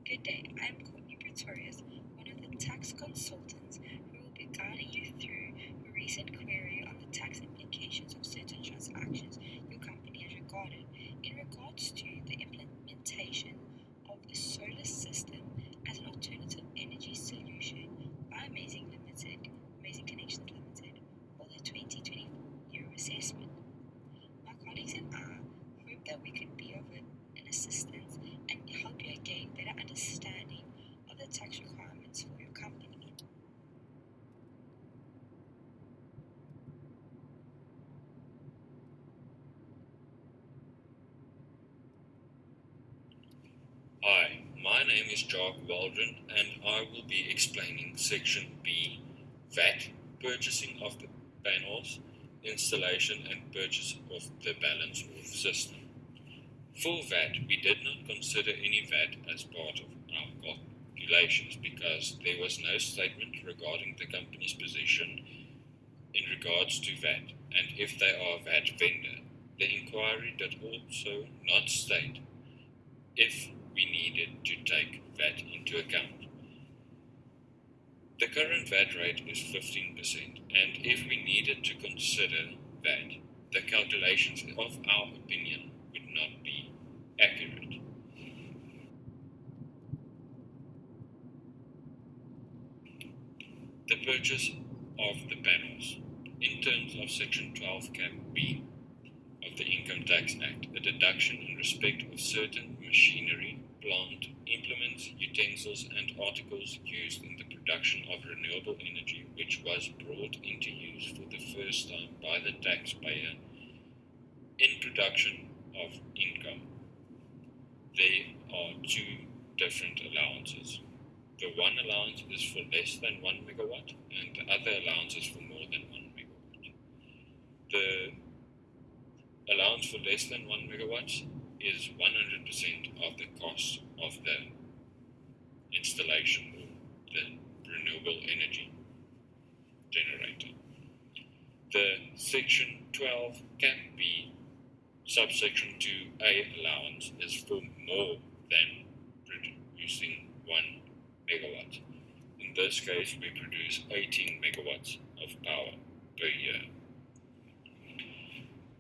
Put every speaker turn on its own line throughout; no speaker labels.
Good day, I'm Courtney Pretorius, one of the tax consultants who will be guiding you through a recent query on the tax implications of certain transactions your company has recorded in regards to the implementation of a solar system as an alternative energy solution by Amazing Connections Limited, for the 2024 year assessment. My colleagues and I hope that we could be of an assistance and help you gain better understanding of the tax requirements for your company.
Hi, my name is Jacques Waldron and I will be explaining Section B, VAT, purchasing of the panels, installation and purchase of the balance of system. For VAT, we did not consider any VAT as part of our calculations because there was no statement regarding the company's position in regards to VAT, and if they are a VAT vendor. The inquiry did also not state if we needed to take VAT into account. The current VAT rate is 15%, and if we needed to consider VAT, the calculations of our opinion would not be accurate. The purchase of the panels. In terms of Section 12 Cap B of the Income Tax Act, a deduction in respect of certain machinery, plant, implements, utensils, and articles used in the production of renewable energy which was brought into use for the first time by the taxpayer in production of income. There are two different allowances. The one allowance is for less than 1 megawatt and the other allowance is for more than 1 megawatt. The allowance for less than 1 megawatt is 100% of the cost of the installation or the renewable energy generator. The Section 12 Cap B subsection 2A allowance is for more than producing 1 megawatt. In this case, we produce 18 megawatts of power per year.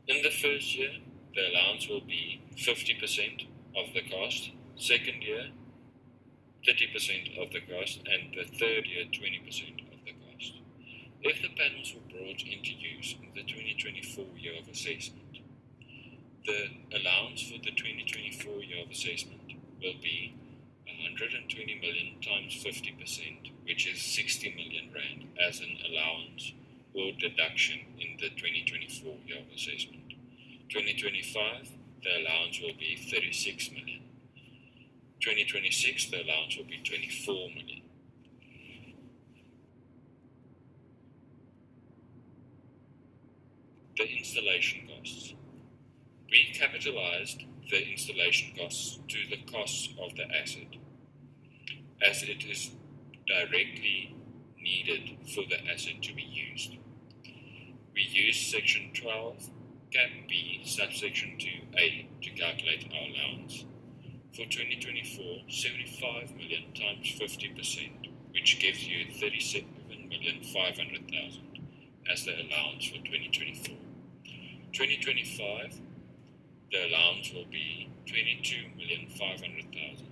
In the first year, the allowance will be 50% of the cost, second year 30% of the cost, and the third year 20% of the cost. If the panels were brought into use in the 2024 year of assessment, the allowance for the 2024 year of assessment will be 120 million times 50%, which is 60 million rand as an allowance or deduction in the 2024 year of assessment. 2025, the allowance will be 36 million. 2026, the allowance will be 24 million. The installation costs. We capitalized the installation costs to the costs of the asset, as it is directly needed for the asset to be used. We used Section 12 Cap B subsection 2A to calculate our allowance. For 2024, 75 million times 50%, which gives you 37,500,000 as the allowance for 2024. 2025, the allowance will be 22,500,000.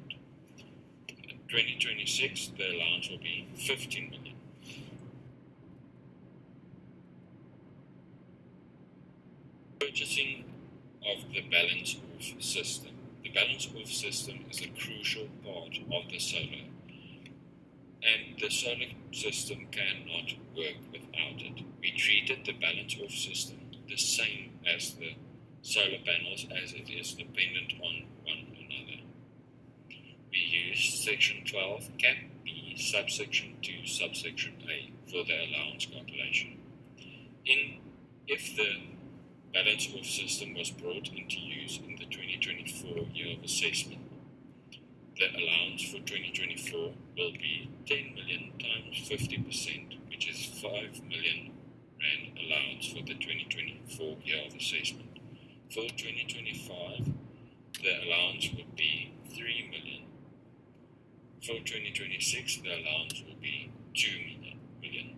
2026, the allowance will be 15 million. Purchasing of the balance of system. The balance of system is a crucial part of the solar, and the solar system cannot work without it. We treated the balance of system the same as the solar panels, as it is dependent on one another. We use Section 12 Cap B subsection 2 subsection A for the allowance calculation. If the balance of system was brought into use in the 2024 year of assessment, the allowance for 2024 will be 10 million times 50%, which is 5 million rand allowance for the 2024 year of assessment. For 2025, the allowance would be 3 million For 2026, the allowance will be 2 million.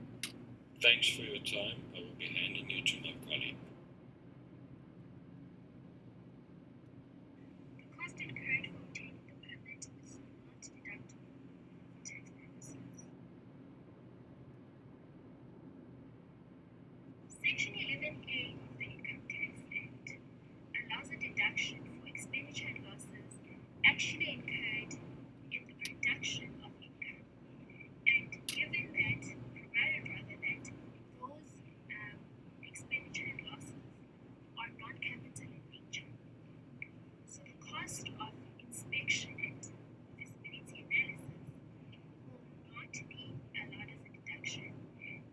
Thanks for your time. I will be handing you to my colleague.
The cost incurred for obtaining the permit is not deductible for tax purposes. Section 11A of the Income Tax Act allows a deduction for expenditure and losses actually incurred in the production of income, and given that, provided rather that those expenditure and losses are non-capital in nature. So the cost of inspection and feasibility analysis will not be allowed as a deduction,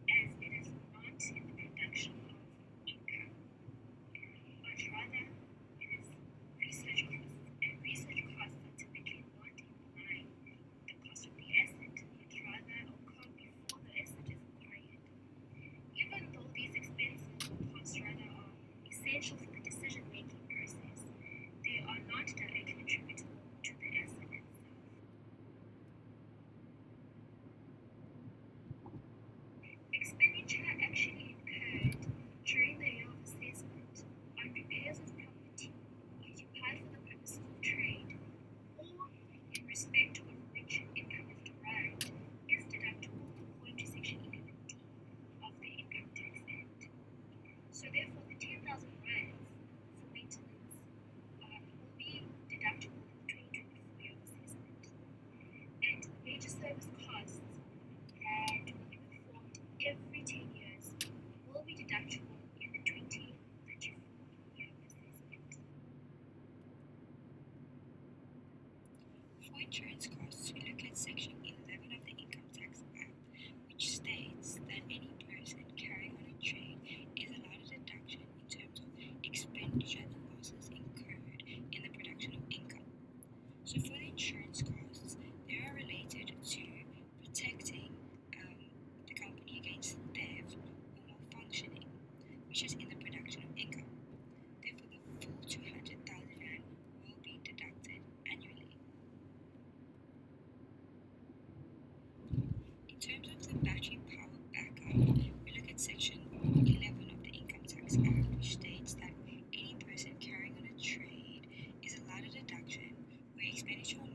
as it is not in the production of income, but rather it is research costs, and research costs are typically not in line with the cost of the asset, but rather occur before the asset is acquired. Even though these expenses or costs rather are essential for the decision-making process, they are not directly attributable to the asset itself. Expenditure actually incurred during the year of assessment on repairs of property occupied for the purposes of trade, or in respect of which income is derived, is deductible according to Section 11D of the Income Tax Act. So therefore, the 10,000 rands for maintenance will be deductible in the 2024 year of assessment, and the major service costs that will be performed every 10 years will be deductible in the 2034 year of assessment. For insurance costs, we look at Section 11 of the Income Tax Act, which states that any person carrying on a trade is allowed a deduction in terms of expenditure and losses incurred in the production of income. So for the insurance costs, they are related to protecting the company against theft or malfunctioning, which is in the production of income. Therefore, the full 200,000 rand will be deducted annually. In terms of the battery power backup, we look at Section 11 of the Income Tax Act, which states that any person carrying on a trade is allowed a deduction where expenditure or